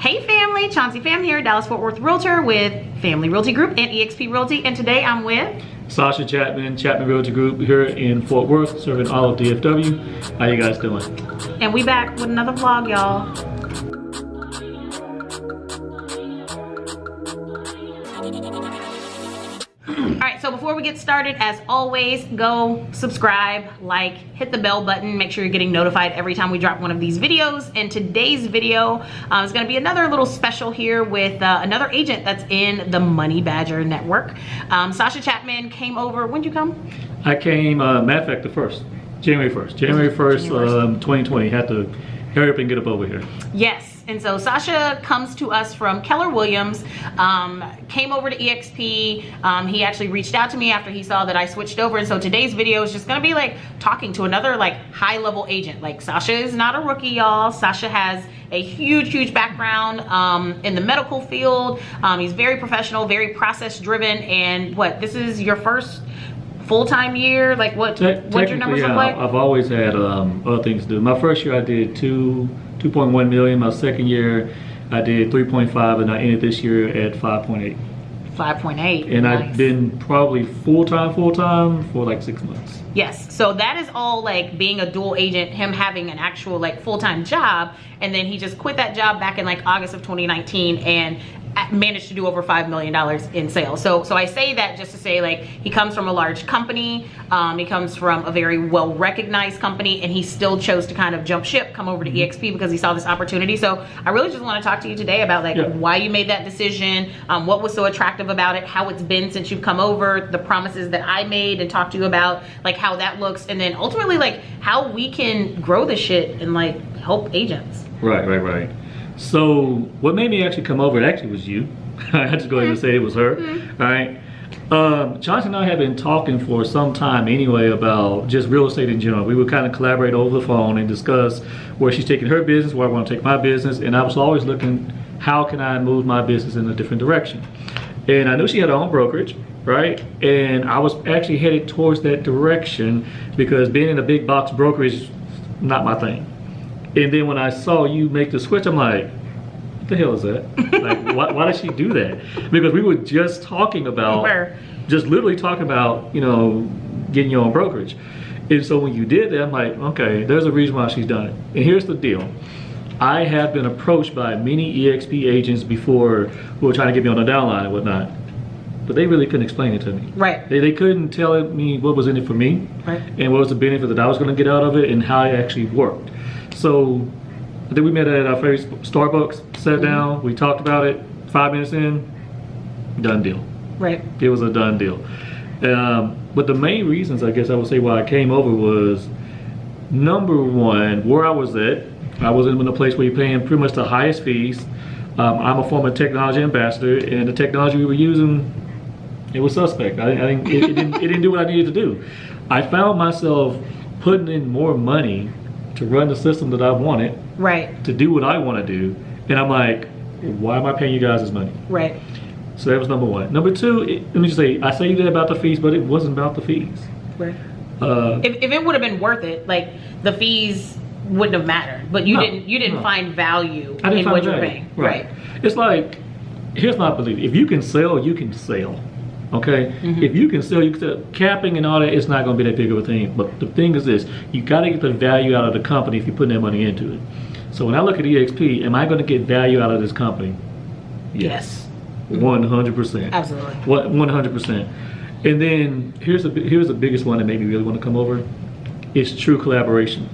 Hey family, Chauncey Fam here, Dallas Fort Worth Realtor with Family Realty Group and EXP Realty, and today I'm with Sascha Chatman, Chapman Realty Group here in Fort Worth, serving all of DFW. How you guys doing? And we back with another vlog, y'all. Alright, so before we get started, as always, go subscribe, like, hit the bell button, make sure you're getting notified every time we drop one of these videos. And today's video is going to be another little special here with another agent that's in the Money Badger network. Sascha Chatman came over. When did you come? I came, matter of fact, the 1st, January 1st. January 1st, 2020. Had to hurry up and get up over here. Yes. And so Sascha comes to us from Keller Williams, came over to EXP. He actually reached out to me after he saw that I switched over. And so today's video is just gonna be like talking to another like high level agent. Like Sascha is not a rookie, y'all. Sascha has a huge background in the medical field. He's very professional, very process driven. And this is your first full-time year? Like what's your numbers look like? I've always had other things to do. My first year I did 2.1 million. My second year I did 3.5, and I ended this year at 5.8. 5.8. And nice. I've been probably full-time for like 6 months. Yes, so that is all like being a dual agent, him having an actual like full-time job, and then he just quit that job back in like August of 2019 and managed to do over $5 million in sales. So I say that just to say, like, he comes from a large company, he comes from a very well-recognized company, and he still chose to kind of jump ship, come over to EXP because he saw this opportunity. So I really just want to talk to you today about like why you made that decision, what was so attractive about it, how it's been since you've come over, the promises that I made and talked to you about, like how that looks, and then ultimately like how we can grow this shit and like help agents. Right. So what made me actually come over, it actually was you. I had to go ahead and say it was her. All right. Chauncey and I have been talking for some time anyway about just real estate in general. We would kind of collaborate over the phone and discuss where she's taking her business, where I want to take my business. And I was always looking, how can I move my business in a different direction? And I knew she had her own brokerage, right? And I was actually headed towards that direction because being in a big box brokerage is not my thing. And then when I saw you make the switch, I'm like, what the hell is that? Like, why did she do that? Because we were just talking about, just literally talking about, you know, getting your own brokerage. And so when you did that, I'm like, okay, there's a reason why she's done it. And here's the deal. I have been approached by many EXP agents before who were trying to get me on the downline and whatnot. But they really couldn't explain it to me. Right. They couldn't tell me what was in it for me, and what was the benefit that I was going to get out of it and how it actually worked. So I think we met at our favorite Starbucks, sat down, we talked about it, 5 minutes in, done deal. Right. It was a done deal. But the main reasons, I guess I would say, why I came over was, number one, where I was at. I was in a place where you're paying pretty much the highest fees. I'm a former technology ambassador, and the technology we were using, it was suspect. I think it didn't do what I needed to do. I found myself putting in more money to run the system that I wanted, to do what I want to do, and I'm like, why am I paying you guys this money? Right. So that was number one. Number two, let me just say, I say that about the fees, but it wasn't about the fees. Right. If it would have been worth it, like the fees wouldn't have mattered, but you didn't find value in what you're paying. Right. It's like, here's my belief: if you can sell, you can sell. Okay, if you can sell, you can sell. Capping and all that, it's not going to be that big of a thing. But the thing is this: you got to get the value out of the company if you're putting that money into it. So when I look at EXP, am I going to get value out of this company? Yes, 100%. Absolutely, 100%. And then here's the biggest one that made me really want to come over. It's true collaboration.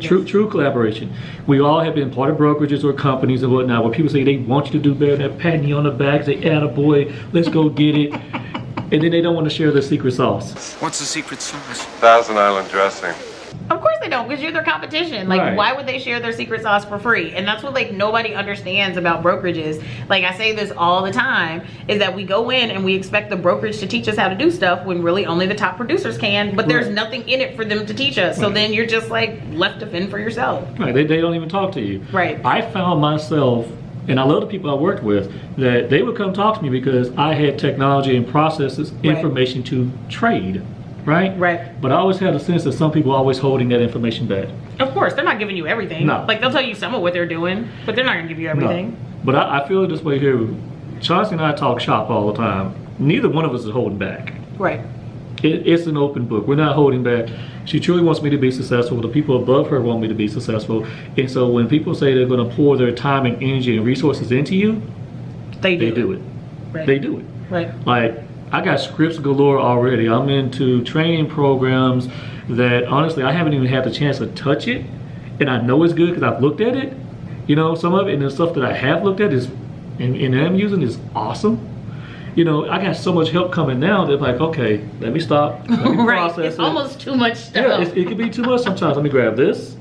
True collaboration. We all have been part of brokerages or companies and whatnot where people say they want you to do better, they're patting you on the back, say, attaboy, let's go get it. And then they don't want to share their secret sauce. What's the secret sauce? Thousand Island dressing. Of course they don't, because you're their competition. Like, why would they share their secret sauce for free? And that's what like nobody understands about brokerages. Like I say this all the time, is that we go in and we expect the brokerage to teach us how to do stuff when really only the top producers can, but there's nothing in it for them to teach us. So then you're just like left to fend for yourself. Right, they don't even talk to you. Right. I found myself, and I love the people I worked with, that they would come talk to me because I had technology and processes, information to trade. right? Right. But I always had a sense that some people are always holding that information back. Of course, they're not giving you everything. No. Like, they'll tell you some of what they're doing, but they're not gonna give you everything. No. But I feel this way here. Chauncey and I talk shop all the time. Neither one of us is holding back. Right. It's an open book. We're not holding back. She truly wants me to be successful. The people above her want me to be successful. And so when people say they're going to pour their time and energy and resources into you, They do it. Right. They do it. Right. Like, I got scripts galore already. I'm into training programs that honestly I haven't even had the chance to touch it, and I know it's good because I've looked at it. You know, some of it, and the stuff that I have looked at is and I'm using is awesome. You know, I got so much help coming now that like, okay, let me stop. Let me Right. process It's it. almost too much stuff. Yeah, it can be too much sometimes. Let me grab this.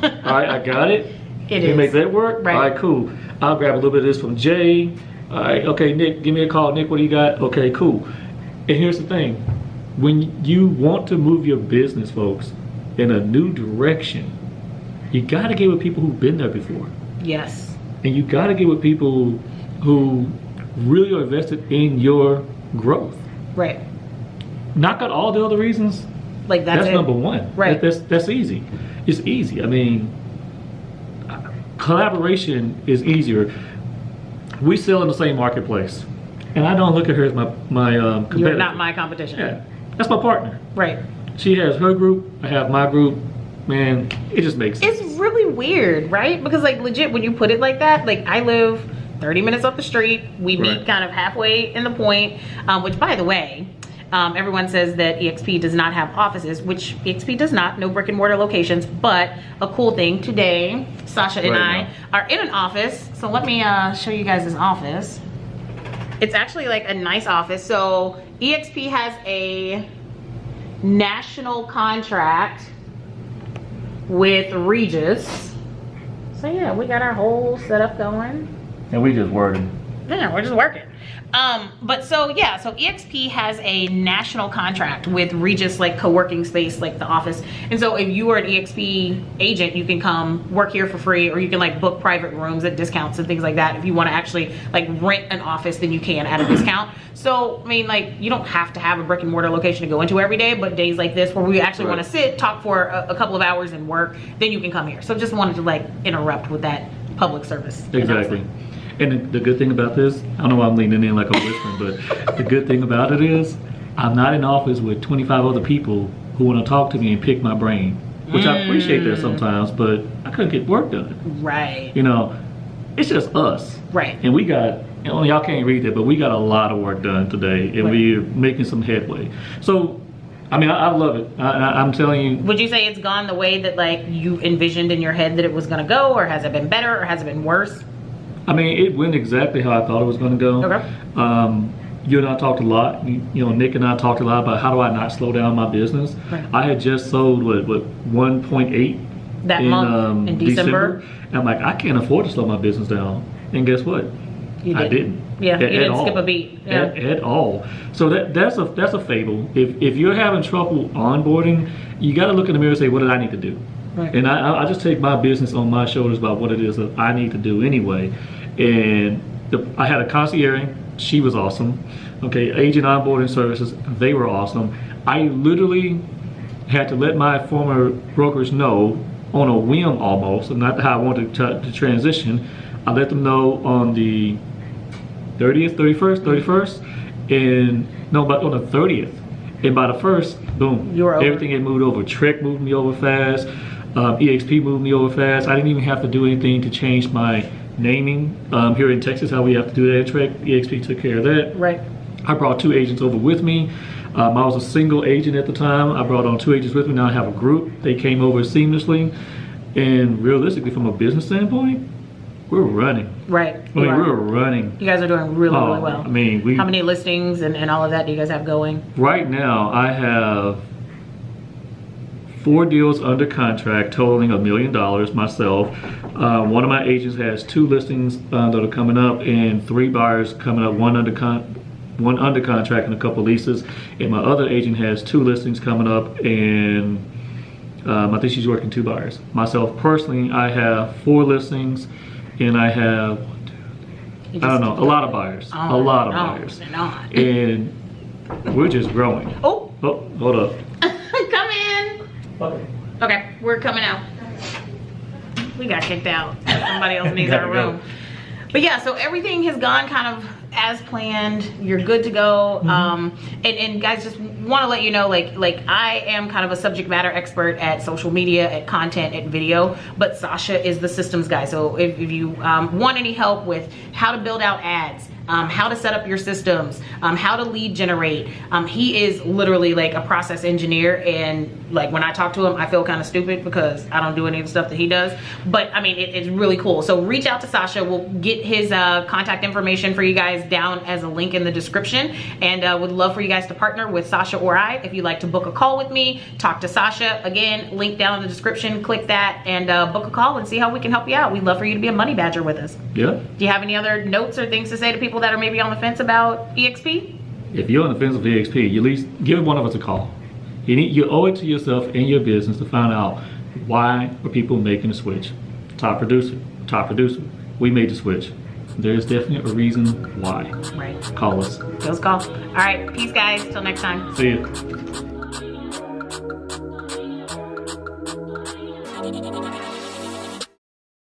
All right, I got it. It Can you is. make that work? Right. All right, cool. I'll grab a little bit of this from Jay. All right, okay, Nick, give me a call. Nick, what do you got? Okay, cool. And here's the thing. When you want to move your business, folks, in a new direction, you got to get with people who've been there before. Yes. And you got to get with people who really are invested in your growth. Right. Knock out all the other reasons. Like that's it. Number one. Right. That's easy. It's easy. I mean, collaboration is easier. We sell in the same marketplace, and I don't look at her as my competitor. You're not my competition. Yeah, that's my partner. Right. She has her group. I have my group. Man, it just makes sense. It's really weird, right? Because like legit, when you put it like that, like I live 30 minutes up the street. We meet Right. kind of halfway in the point, which by the way, everyone says that EXP does not have offices, which EXP does not, no brick and mortar locations, but a cool thing today, Sasha and Right I are in an office. So let me show you guys this office. It's actually like a nice office. So EXP has a national contract with Regis. So yeah, we got our whole setup going. And we just wording. Yeah, we're just working. But so yeah, so EXP has a national contract with Regis, like co-working space, like the office. And so if you are an EXP agent, you can come work here for free, or you can like book private rooms at discounts and things like that. If you want to actually like rent an office, then you can at a discount. So I mean, like you don't have to have a brick and mortar location to go into every day, but days like this where we actually want to sit, talk for a couple of hours and work, then you can come here. So just wanted to like interrupt with that public service. Exactly. And the good thing about this, I don't know why I'm leaning in like I'm whispering, but the good thing about it is I'm not in office with 25 other people who want to talk to me and pick my brain, which I appreciate that sometimes, but I couldn't get work done. Right. You know, it's just us. Right. And we got, you know, y'all can't read that, but we got a lot of work done today, and we're making some headway. So, I mean, I love it. I'm telling you. Would you say it's gone the way that like you envisioned in your head that it was gonna go, or has it been better, or has it been worse? I mean, it went exactly how I thought it was going to go. Okay. You and I talked a lot. You know, Nick and I talked a lot about how do I not slow down my business. Right. I had just sold what 1.8 That month in December. And I'm like, I can't afford to slow my business down. And guess what? You I didn't. Yeah, you didn't all. skip a beat. Yeah. At all. So that's a fable. If you're having trouble onboarding, you got to look in the mirror and say, what did I need to do? Right. And I just take my business on my shoulders about what it is that I need to do anyway. And I had a concierge. She was awesome. Okay, agent onboarding services, they were awesome. I literally had to let my former brokers know on a whim almost, and not how I wanted to transition. I let them know on the 30th, 31st, and no, but on the 30th. And by the 1st, boom, You were over. everything had moved over. Trek moved me over fast. EXP moved me over fast. I didn't even have to do anything to change my naming here in Texas, how we have to do that at Trek. EXP took care of that. Right. I brought 2 agents over with me. I was a single agent at the time. I brought on 2 agents with me. Now I have a group. They came over seamlessly. And realistically, from a business standpoint, we're running. Right. I mean, we're running. You guys are doing really, really well. I mean, how many listings and all of that do you guys have going? Right now, I have 4 deals under contract totaling $1 million myself. One of my agents has 2 listings that are coming up and 3 buyers coming up, one under contract and a couple leases. And my other agent has 2 listings coming up and I think she's working 2 buyers. Myself personally, I have 4 listings and I have, I don't know, a lot of buyers. A lot of buyers. And we're just growing. Oh, hold up. Okay. Okay, we're coming out. We got kicked out. Somebody else needs our room. But yeah, so everything has gone kind of as planned. You're good to go. And guys, just want to let you know, like I am kind of a subject matter expert at social media, at content, at video, but Sasha is the systems guy. So if you want any help with how to build out ads, how to set up your systems, how to lead generate, he is literally like a process engineer. And like when I talk to him, I feel kind of stupid because I don't do any of the stuff that he does. But I mean, it's really cool. So reach out to Sasha. We'll get his contact information for you guys down as a link in the description. And would love for you guys to partner with Sasha or I. If you'd like to book a call with me, talk to Sasha. Again, link down in the description. Click that and book a call and see how we can help you out. We'd love for you to be a money badger with us. Yeah. Do you have any other notes or things to say to people that are maybe on the fence about EXP? If you're on the fence with EXP, you at least give one of us a call. You owe it to yourself and your business to find out why are people making the switch. Top producer. We made the switch. There's definitely a reason why. Right. Call us. Give us a call. All right. Peace, guys. Till next time. See ya.